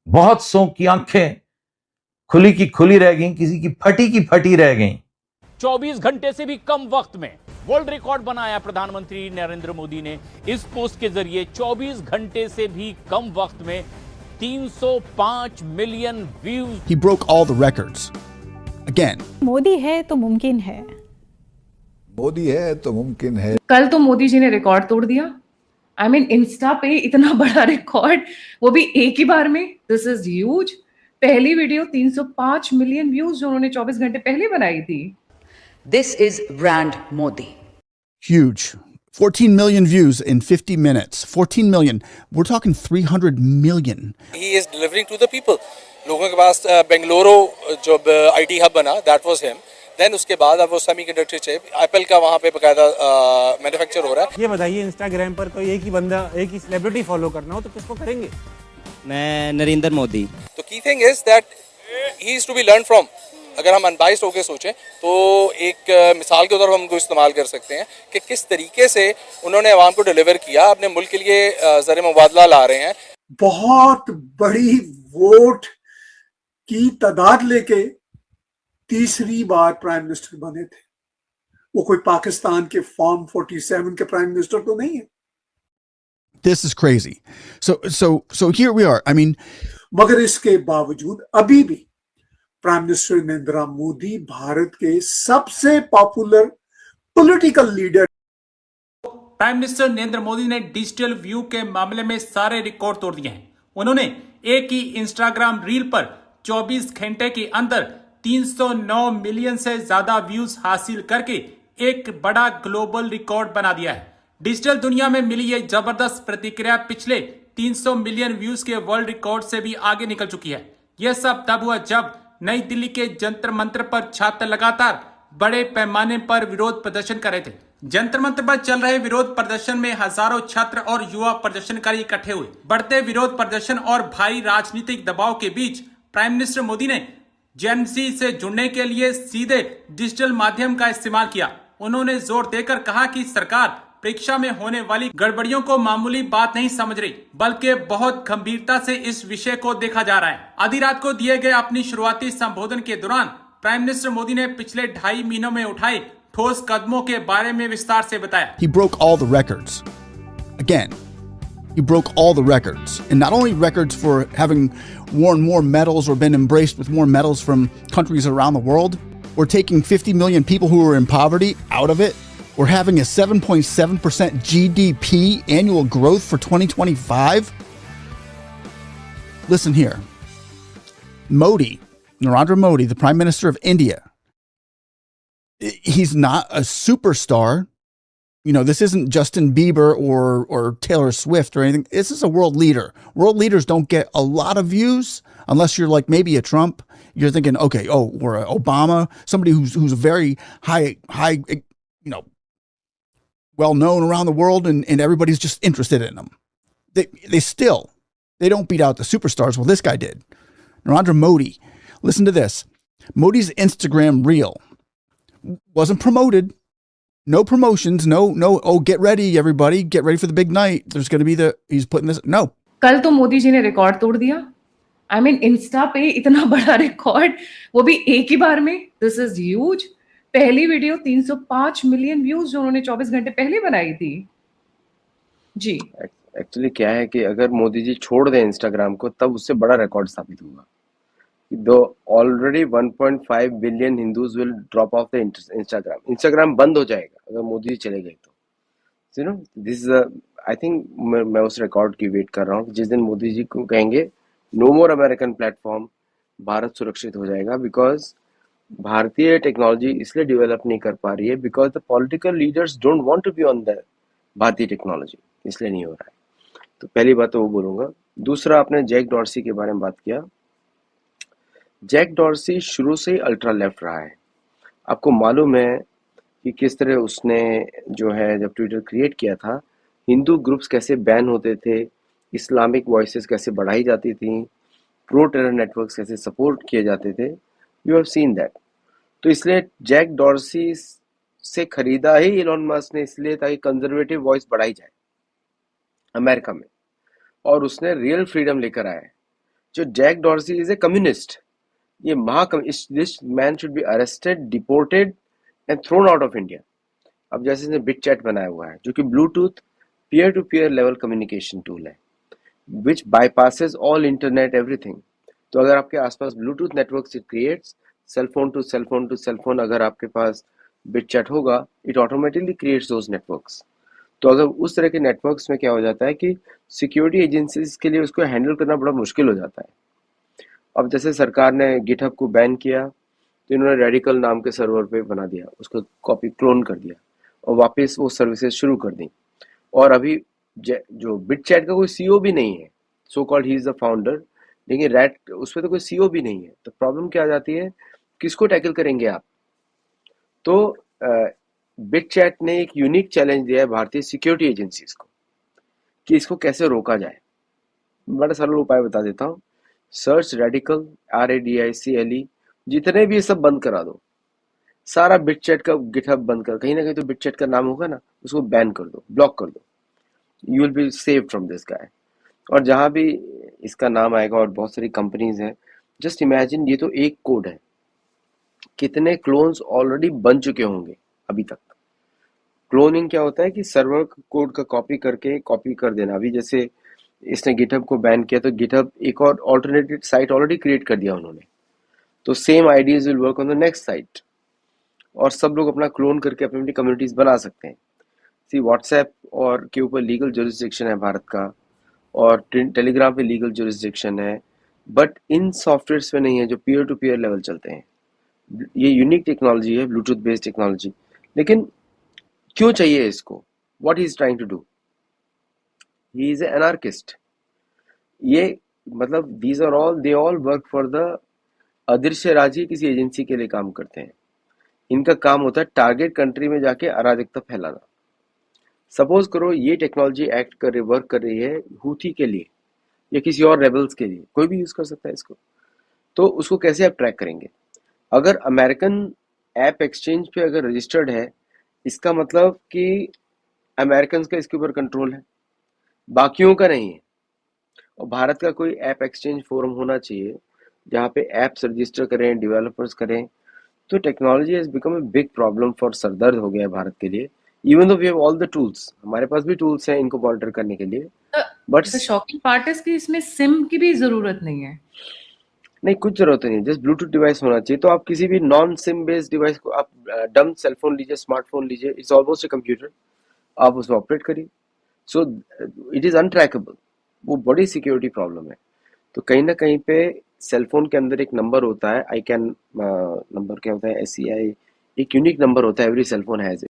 बहुत सौ की आंखें खुली की खुली रह गई, किसी की फटी रह गई। 24 घंटे से भी कम वक्त में वर्ल्ड रिकॉर्ड बनाया प्रधानमंत्री नरेंद्र मोदी ने। इस पोस्ट के जरिए 24 घंटे से भी कम वक्त में 305 million views. He broke all the records. Again. Modi है तो मुमकिन है। मोदी है तो मुमकिन है। कल तो मोदी जी ने रिकॉर्ड तोड़ दिया। आई मीन इंस्टा पे इतना बड़ा रिकॉर्ड, वो भी एक ही बार में। This is huge. पहली वीडियो 305 मिलियन व्यूज जो उन्होंने 24 घंटे पहले बनाई थी। This is brand Modi. Huge. 14 million views in 50 minutes. 14 million. We're talking 300 million. He is delivering to the people. लोगों के पास बेंगलुरु जो IT हब बना, that was him. Then उसके बाद अब वो सेमीकंडक्टर चिप एप्पल का वहाँ पे बकायदा मैन्युफैक्चर हो रहा है। ये बताइए, इंस्टाग्राम पर कोई एक ही बंदा, एक ही सेलिब्रिटी फॉलो करना हो तो किसको करेंगे? मैं नरेंद्र मोदी। तो key thing is that he is to be learn from. अगर हम अनबाइस्ड होकर सोचें तो एक मिसाल के तौर पर हम उनको इस्तेमाल कर सकते हैं कि किस तरीके से उन्होंने अवाम को डिलीवर किया, अपने मुल्क के लिए ज़र मुबादला ला रहे हैं। बहुत बड़ी वोट की तादाद लेके तीसरी बार प्राइम मिनिस्टर बने थे। वो कोई पाकिस्तान के फॉर्म 47 के प्राइम मिनिस्टर तो नहीं है। This is crazy. So here we are. I mean, मगर इसके बावजूद अभी भी प्राइम मिनिस्टर नरेंद्र मोदी भारत के सबसे popular political leader. Prime minister Narendra Modi ने डिजिटल व्यू के मामले में सारे रिकॉर्ड तोड़ दिए हैं। उन्होंने एक ही इंस्टाग्राम रील पर 24 घंटे के अंदर 309 मिलियन से ज्यादा व्यूज हासिल करके एक बड़ा ग्लोबल रिकॉर्ड बना दिया है। डिजिटल दुनिया में मिली ये जबरदस्त प्रतिक्रिया पिछले 300 मिलियन व्यूज के वर्ल्ड रिकॉर्ड से भी आगे निकल चुकी है। यह सब तब हुआ जब नई दिल्ली के जंतर मंत्र पर छात्र लगातार बड़े पैमाने पर विरोध प्रदर्शन कर रहे थे। जंतर मंत्र पर चल रहे विरोध प्रदर्शन में हजारों छात्र और युवा प्रदर्शनकारी इकट्ठे हुए। बढ़ते विरोध प्रदर्शन और भारी राजनीतिक दबाव के बीच प्राइम मिनिस्टर मोदी ने जेन ज़ी से जुड़ने के लिए सीधे डिजिटल माध्यम का इस्तेमाल किया। उन्होंने जोर देकर कहा कि सरकार परीक्षा में होने वाली गड़बड़ियों को मामूली बात नहीं समझ रही, बल्कि बहुत गंभीरता से इस विषय को देखा जा रहा है। आधी रात को दिए गए अपनी शुरुआती संबोधन के दौरान प्राइम मिनिस्टर मोदी ने पिछले 2.5 महीनों में उठाए ठोस कदमों के बारे में विस्तार से बताया। He broke all the records. Again, he broke all the records. And not only records for having won more medals or been embraced with more medals from countries around the world, or taking 50 million people who were in poverty out of it, or having a 7.7% GDP annual growth for 2025. Listen here. Modi, Narendra Modi, the Prime Minister of India, he's not a superstar. You know, this isn't Justin Bieber or Taylor Swift or anything. This is a world leader. World leaders don't get a lot of views unless you're like maybe a Trump. You're thinking, okay, or a Obama, somebody who's very high, you know, well known around the world, and everybody's just interested in them. They don't beat out the superstars. Well, this guy did. Narendra Modi. Listen to this. Modi's Instagram reel wasn't promoted. No promotions, no, oh, get ready, everybody. Get ready for the big night. There's going to be he's putting this, no. कल तो मोदी जी ने record तोड़ दिया। I mean Insta पे इतना बड़ा record, वो भी एक ही बार में। This is huge. पहली वीडियो 305 मिलियन व्यूज जो उन्होंने 24 घंटे पहले बनाई थी। जी एक्चुअली क्या है कि अगर मोदी जी छोड़ दें इंस्टाग्राम को, तब उससे बड़ा रिकॉर्ड स्थापित होगा। दो already 1.5 billion Hindus will drop of the Instagram बंद हो जाएगा अगर मोदी जी चले गए तो। You know this is I think मैं उस रिकॉर्ड की वेट कर रहा हूँ जिस दिन मोदी जी को कहेंगे नो मोर अमेरिकन प्लेटफॉर्म, भारत सुरक्षित हो जाएगा। बिकॉज भारतीय टेक्नोलॉजी इसलिए डेवलप नहीं कर पा रही है because the political leaders don't want to be on the Bharatiya technology, इसलिए नहीं हो रहा है। तो पहली बात तो वो बोलूँगा। दूसरा, आपने जैक डॉर्सी के बारे में बात किया। जैक डॉर्सी शुरू से ही अल्ट्रा लेफ्ट रहा है। आपको मालूम है कि किस तरह उसने जो है जब ट्विटर क्रिएट किया था, हिंदू ग्रुप्स कैसे बैन होते थे, इस्लामिक वॉइसेस कैसे बढ़ाई जाती थी, प्रो टेरर नेटवर्क्स कैसे सपोर्ट किए जाते थे। You have seen that. तो इसलिए जैक डॉर्सी से खरीदा ही इलॉन मस्क ने, इसलिए ताकि कंजर्वेटिव वॉइस बढ़ाई जाए अमेरिका में, और उसने रियल फ्रीडम लेकर आया है। जो Jack Dorsey is a communist, ये this man should be arrested, deported and thrown out of India. अब जैसे इसने बिट चैट बनाया हुआ है जो कि Bluetooth peer to peer level communication tool है, which bypasses all internet everything. तो अगर आपके आसपास Bluetooth network it creates, cell phone to cell phone to cell phone, अगर आपके पास बिट चैट होगा it automatically creates those networks. तो अगर उस तरह के नेटवर्क्स में क्या हो जाता है कि सिक्योरिटी एजेंसीज के लिए उसको हैंडल करना बड़ा मुश्किल हो जाता है। अब जैसे सरकार ने गिटहब को बैन किया तो इन्होंने रेडिकल नाम के सर्वर पे बना दिया, उसको कॉपी क्लोन कर दिया और वापस वो सर्विसेज शुरू कर दी। और अभी जो बिट चैट का कोई सीईओ भी नहीं है, so called he is the founder, लेकिन रैट उस पर तो कोई सीईओ भी नहीं है। तो प्रॉब्लम क्या आ जाती है, किसको टैकल करेंगे आप? तो बिट चैट ने एक यूनिक चैलेंज दिया है भारतीय सिक्योरिटी एजेंसीज को कि इसको कैसे रोका जाए। बड़ा सरल उपाय बता देता हूँ, सर्च रेडिकल RADICLE, जितने भी ये सब बंद करा दो, सारा बिट चैट का गिटहब बंद कर, कहीं ना कहीं तो बिट चैट का नाम होगा ना, उसको बैन कर दो, ब्लॉक कर दो, you will be save from this guy. और जहां भी इसका नाम आएगा, और बहुत सारी कंपनीज हैं, जस्ट इमेजिन ये तो एक कोड है, कितने क्लोन्स ऑलरेडी बन चुके होंगे अभी तक। क्लोनिंग क्या होता है कि सर्वर कोड का कॉपी कर देना। अभी जैसे इसने गिटहब को बैन किया तो गिटहब एक और ऑल्टरनेटिव साइट ऑलरेडी क्रिएट कर दिया उन्होंने, तो same ideas will work on the next site, और सब लोग अपना क्लोन करके अपनी अपनी कम्युनिटीज बना सकते हैं। सी व्हाट्सएप और के ऊपर लीगल जुरिस्डिक्शन है भारत का, और टेलीग्राम पे लीगल जुरिस्डिक्शन है, बट इन सॉफ्टवेयर्स पे नहीं है जो पीयर टू पीयर लेवल चलते हैं। ये यूनिक टेक्नोलॉजी है, ब्लूटूथ बेस्ड टेक्नोलॉजी, लेकिन क्यों चाहिए इसको? What he is trying to do? He is an anarchist. ये मतलब these are all, they all work for the अदृश्य राज, ही किसी एजेंसी के लिए काम करते हैं। इनका काम होता है टारगेट कंट्री में जाके अराजकता फैलाना। सपोज करो ये टेक्नोलॉजी एक्ट कर रही, वर्क कर रही है हूथी के लिए या किसी और रेबल्स के लिए, कोई भी यूज कर सकता है इसको, तो उसको कैसे आप ट्रैक करेंगे? अगर अमेरिकन ऐप एक्सचेंज पे अगर रजिस्टर्ड है, इसका मतलब कि अमेरिकन का इसके ऊपर कंट्रोल है, बाकियों का नहीं है। और भारत का कोई ऐप एक्सचेंज फोरम होना चाहिए जहाँ पे ऐप्स रजिस्टर करें, डेवलपर्स करें। तो technology has become a big problem for, सरदर्द हो गया है भारत के लिए, even though we have all the tools, हमारे पास भी टूल्स हैं इनको मॉनिटर करने के लिए, but the shocking part is कि इसमें सिम की भी जरूरत नहीं है। नहीं, कुछ जरूरत नहीं, जस्ट ब्लूटूथ डिवाइस होना चाहिए। तो आप किसी भी नॉन सिम बेस्ड डिवाइस को, आप डम सेलफोन लीजिए, स्मार्टफोन लीजिए, इट्स ऑलमोस्ट ए कंप्यूटर, आप उसमें ऑपरेट करिए। सो इट इज अनट्रैकेबल, वो बड़ी सिक्योरिटी प्रॉब्लम है। तो कहीं ना कहीं पे सेलफोन के अंदर एक नंबर होता है, नंबर क्या होता है, SCI, एक यूनिक नंबर होता है, एवरी सेलफोन हैज